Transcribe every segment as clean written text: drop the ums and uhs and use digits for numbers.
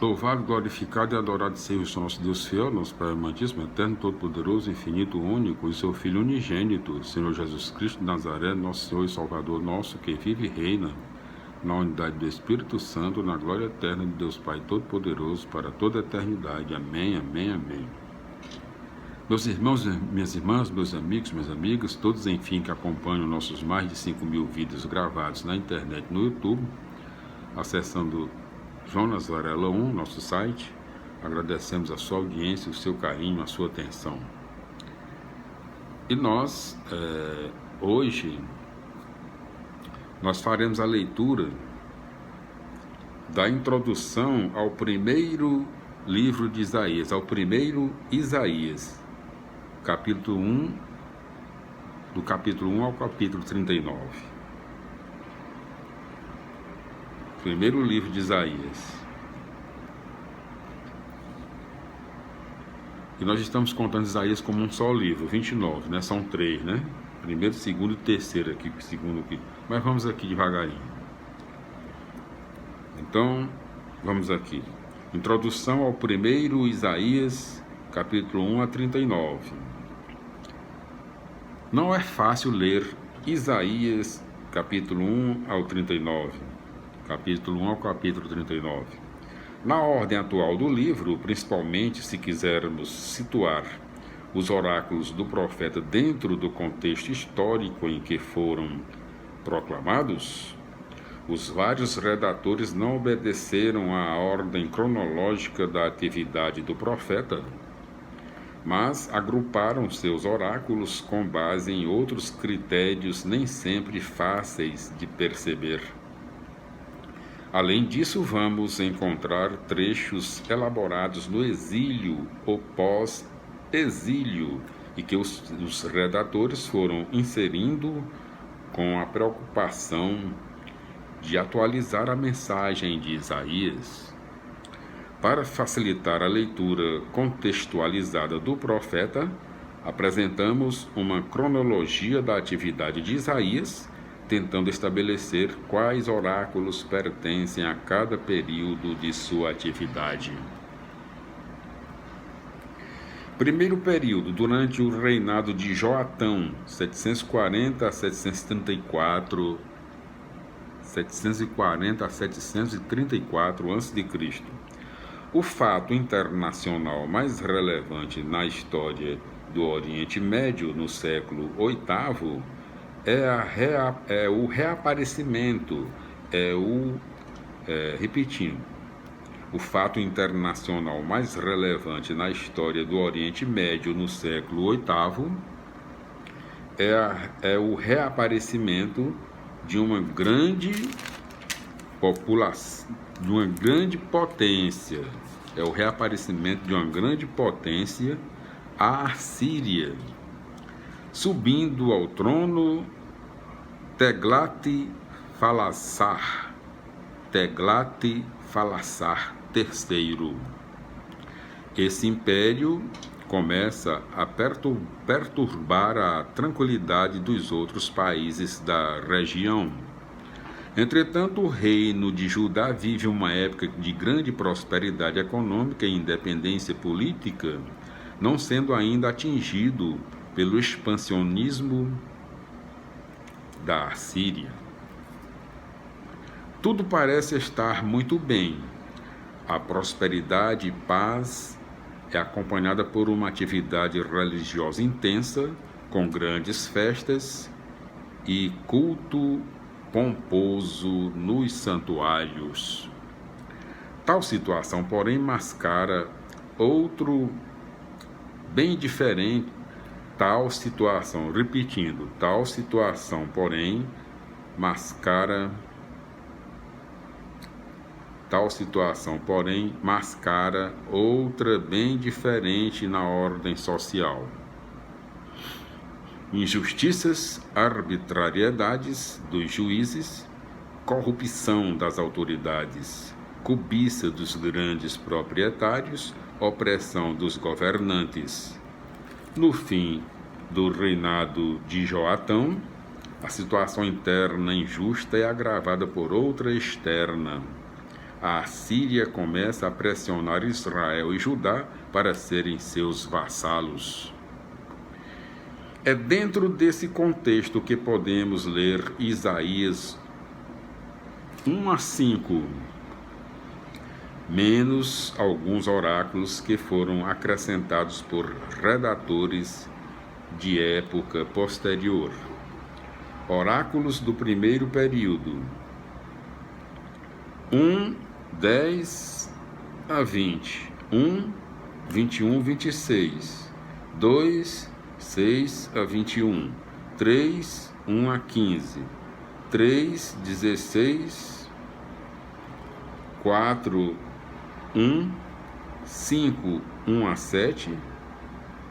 Louvado, glorificado e adorado seja o nosso Deus fiel, nosso Pai amantíssimo, eterno, todo-poderoso, infinito, único, e seu Filho unigênito, Senhor Jesus Cristo de Nazaré, nosso Senhor e Salvador nosso, que vive e reina na unidade do Espírito Santo, na glória eterna de Deus Pai Todo-Poderoso, para toda a eternidade. Amém, amém, amém. Meus irmãos, minhas irmãs, meus amigos, minhas amigas, todos, enfim, que acompanham nossos mais de 5.000 vídeos gravados na internet, no YouTube, acessando Jonas Varela 1, nosso site, agradecemos a sua audiência, o seu carinho, a sua atenção. E nós, hoje, nós faremos a leitura da introdução ao primeiro livro de Isaías, ao primeiro Isaías, capítulo 1, do capítulo 1 ao capítulo 39. Primeiro livro de Isaías. E nós estamos contando Isaías como um só livro, 29, né? São 3, né? Primeiro, segundo e terceiro aqui, segundo aqui. Mas vamos aqui devagarinho. Então, vamos aqui. Introdução ao primeiro Isaías, capítulo 1 a 39. Não é fácil ler Isaías, capítulo 1 ao 39. Capítulo 1 ao capítulo 39. Na ordem atual do livro, principalmente se quisermos situar os oráculos do profeta dentro do contexto histórico em que foram proclamados, os vários redatores não obedeceram à ordem cronológica da atividade do profeta, mas agruparam seus oráculos com base em outros critérios nem sempre fáceis de perceber. Além disso, vamos encontrar trechos elaborados no exílio ou pós-exílio e que os redatores foram inserindo com a preocupação de atualizar a mensagem de Isaías. Para facilitar a leitura contextualizada do profeta, apresentamos uma cronologia da atividade de Isaías, tentando estabelecer quais oráculos pertencem a cada período de sua atividade. Primeiro período, durante o reinado de Joatão, 740 a 734, 740 a 734 a.C. O fato internacional mais relevante na história do Oriente Médio no século VIII é o reaparecimento, repetindo, o fato internacional mais relevante na história do Oriente Médio no século VIII é o reaparecimento de uma grande população, de uma grande potência, é o reaparecimento de uma grande potência, a Assíria, subindo ao trono Teglat-Phalasar III. Esse império começa a perturbar a tranquilidade dos outros países da região. Entretanto, o reino de Judá vive uma época de grande prosperidade econômica e independência política, não sendo ainda atingido pelo expansionismo da Assíria. Tudo parece estar muito bem. A prosperidade e paz é acompanhada por uma atividade religiosa intensa, com grandes festas e culto pomposo nos santuários. Tal situação, porém, mascara outro bem diferente. Tal situação, porém, mascara outra bem diferente na ordem social. Injustiças, arbitrariedades dos juízes, corrupção das autoridades, cobiça dos grandes proprietários, opressão dos governantes. No fim do reinado de Joatão, a situação interna injusta é agravada por outra externa. a Assíria começa a pressionar Israel e Judá para serem seus vassalos. É dentro desse contexto que podemos ler Isaías 1-5, menos alguns oráculos que foram acrescentados por redatores de época posterior. Oráculos do primeiro período: 1:10-20, 1:21-26, 2:6-21, 3:1-15, 3:16, 4:1, 5:1-7,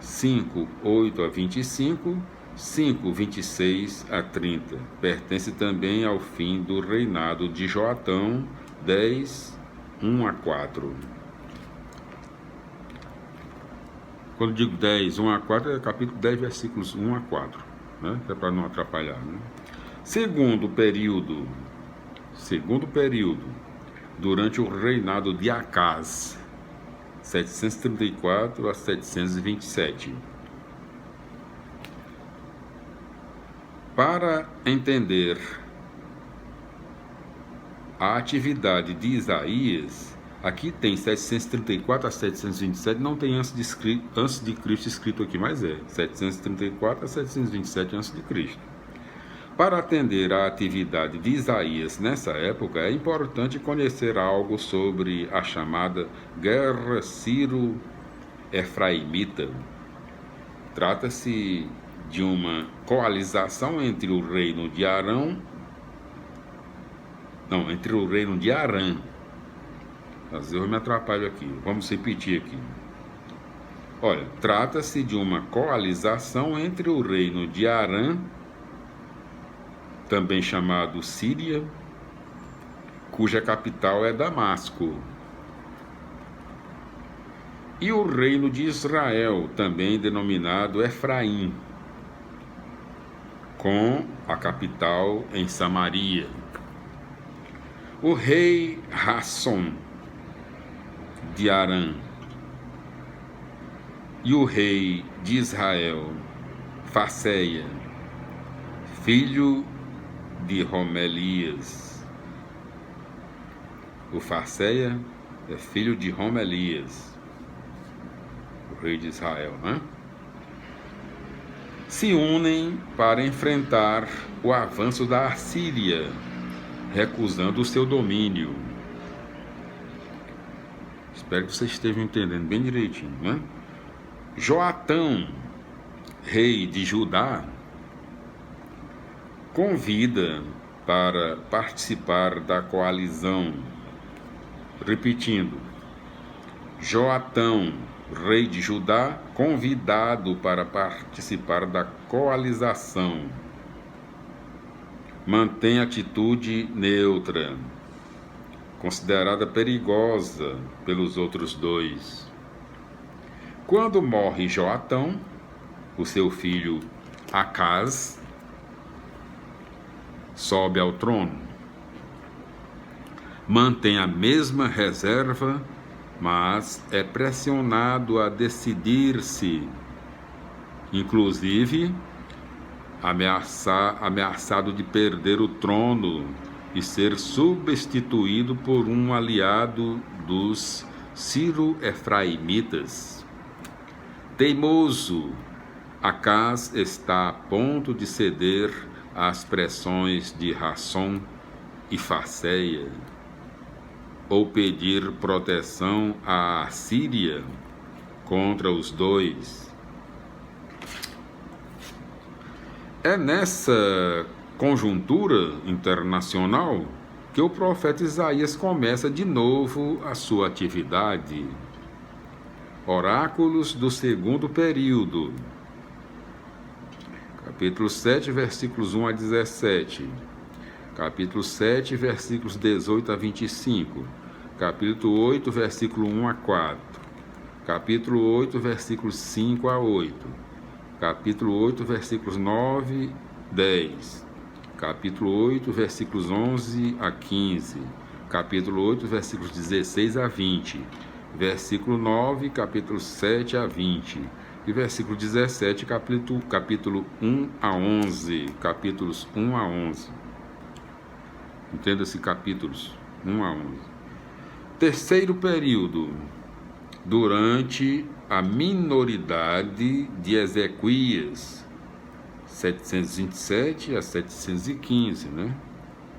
5:8-25, 5:26-30. Pertence também ao fim do reinado de Joatão, 10:1-4. Quando digo 10:1-4, é capítulo 10, versículos 1-4, né? É para não atrapalhar, né? Segundo período, durante o reinado de Acaz, 734-727. Para entender a atividade de Isaías, aqui tem 734-727, não tem antes de Cristo escrito aqui, mas é 734-727 antes de Cristo. Para atender à atividade de Isaías nessa época, é importante conhecer algo sobre a chamada Guerra Sírio-Efraimita. Trata-se de uma coalização entre o reino de Arã. Às vezes eu me atrapalho aqui, vamos repetir aqui. Olha, trata-se de uma coalização entre o reino de Arã, também chamado Síria, cuja capital é Damasco, e o reino de Israel, também denominado Efraim, com a capital em Samaria. O rei Rasson de Arã e o rei de Israel, Faceia, filho de Romelias. O Faceia é filho de Romelias, o rei de Israel, né? Se unem para enfrentar o avanço da Assíria, recusando o seu domínio. Espero que vocês estejam entendendo bem direitinho, né? Joatão, rei de Judá, convida para participar da coalizão. Repetindo, Joatão, rei de Judá, convidado para participar da coalização. Mantém atitude neutra, considerada perigosa pelos outros dois. Quando morre Joatão, o seu filho Acaz sobe ao trono. Mantém a mesma reserva, mas é pressionado a decidir-se, inclusive ameaçado de perder o trono e ser substituído por um aliado dos Sírio-Efraimitas. Teimoso, Acaz está a ponto de ceder às pressões de Rasson e Faceia, ou pedir proteção à Assíria contra os dois. É nessa conjuntura internacional que o profeta Isaías começa de novo a sua atividade. Oráculos do segundo período. Capítulo 7, versículos 1-17. Capítulo 7, versículos 18-25. Capítulo 8, versículo 1-4. Capítulo 8, versículos 5-8. Capítulo 8, versículos 9-10. Capítulo 8, versículos 11-15. capítulo 8, versículos 16 a 20, versículo 9, capítulo 7 a 20, e versículo 17, capítulo 1 a 11, capítulos 1 a 11. Entenda-se capítulos 1 a 11. Terceiro período, durante a minoridade de Ezequias, 727 a 715, né?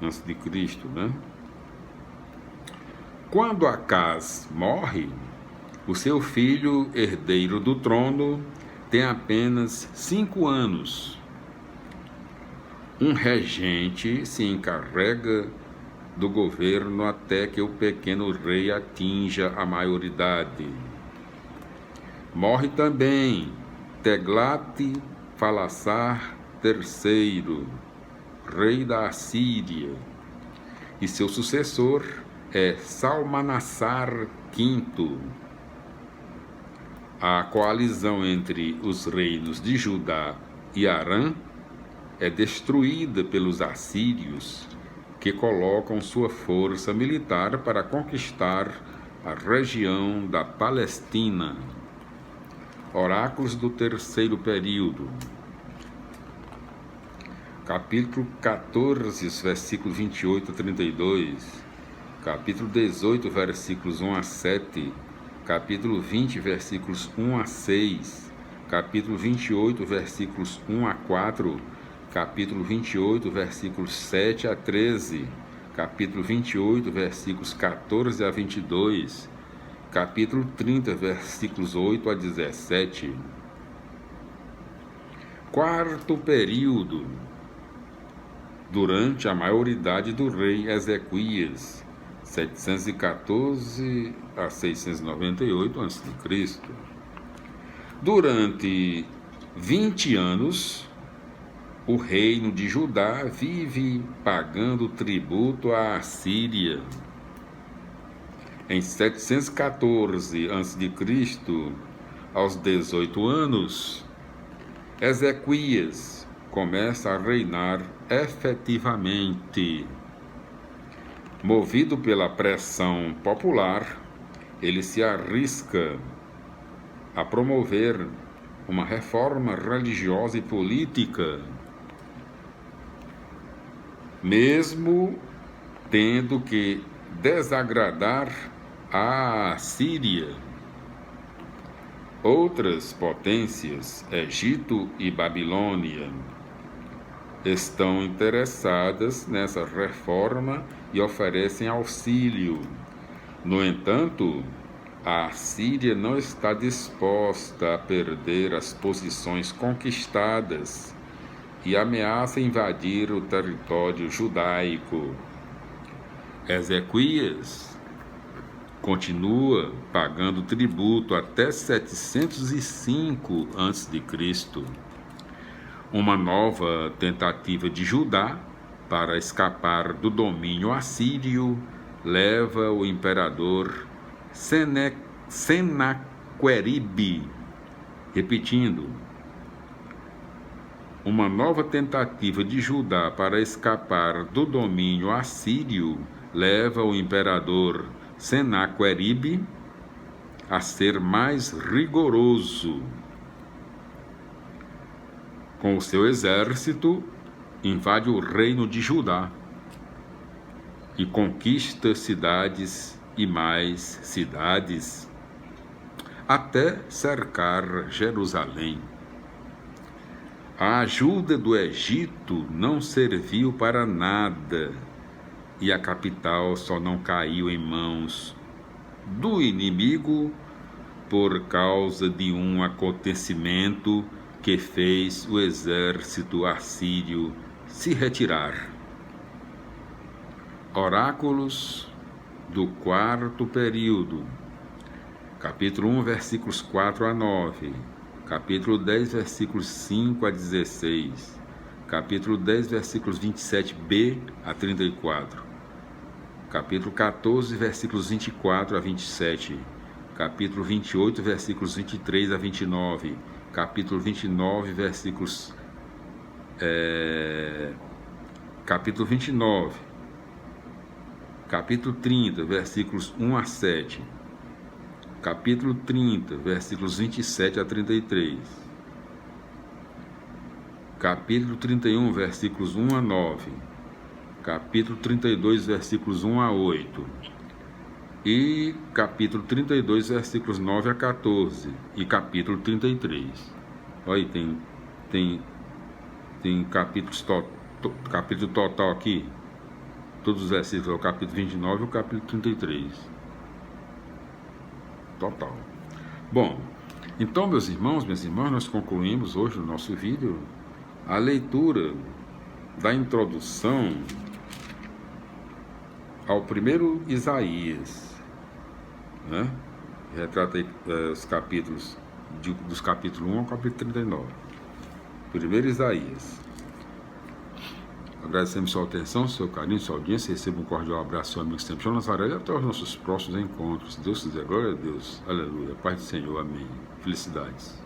Antes de Cristo, né? Quando Acaz morre, o seu filho, herdeiro do trono, tem apenas 5 anos. Um regente se encarrega do governo até que o pequeno rei atinja a maioridade. Morre também Teglat-Palassar III, rei da Assíria, e seu sucessor é Salmanassar V. A coalizão entre os reinos de Judá e Arã é destruída pelos assírios, que colocam sua força militar para conquistar a região da Palestina. Oráculos do terceiro período. Capítulo 14, versículo 28 a 32. Capítulo 18, versículos 1 a 7. Capítulo 20, versículos 1 a 6. Capítulo 28, versículos 1 a 4. Capítulo 28, versículos 7 a 13, capítulo 28, versículos 14 a 22, capítulo 30, versículos 8 a 17. Quarto período, durante a maioridade do rei Ezequias, 714 a 698 a.C. Durante 20 anos, o reino de Judá vive pagando tributo à Assíria. Em 714 a.C., aos 18 anos, Ezequias começa a reinar efetivamente. Movido pela pressão popular, ele se arrisca a promover uma reforma religiosa e política, mesmo tendo que desagradar a Síria. Outras potências, Egito e Babilônia, estão interessadas nessa reforma e oferecem auxílio. No entanto, a Síria não está disposta a perder as posições conquistadas e ameaça invadir o território judaico. Ezequias continua pagando tributo até 705 a.C. Uma nova tentativa de Judá para escapar do domínio assírio leva o imperador Senaqueribe, repetindo, uma nova tentativa de Judá para escapar do domínio assírio leva o imperador Senaqueribe a ser mais rigoroso. Com o seu exército, invade o reino de Judá e conquista cidades e mais cidades, até cercar Jerusalém. A ajuda do Egito não serviu para nada e a capital só não caiu em mãos do inimigo por causa de um acontecimento que fez o exército assírio se retirar. Oráculos do quarto período, capítulo 1, versículos 4 a 9, capítulo 10, versículos 5 a 16, capítulo 10, versículos 27b a 34, capítulo 14, versículos 24 a 27, capítulo 28, versículos 23 a 29, capítulo 29, versículos... capítulo 29, capítulo 30, versículos 1 a 7, capítulo 30, versículos 27 a 33, capítulo 31, versículos 1 a 9, capítulo 32, versículos 1 a 8, e capítulo 32, versículos 9 a 14, e capítulo 33. Olha aí, tem capítulo total aqui, todos os versículos, o capítulo 29 e o capítulo 33. Total. Bom, então, meus irmãos, minhas irmãs, nós concluímos hoje no nosso vídeo a leitura da introdução ao primeiro Isaías, né? Retrata aí, os capítulos, dos capítulos 1 ao capítulo 39. Primeiro Isaías. Agradecemos sua atenção, seu carinho, sua audiência. Receba um cordial abraço, seu amigo sempre João Nazaré, e até os nossos próximos encontros. Se Deus quiser, glória a Deus. Aleluia. Paz do Senhor. Amém. Felicidades.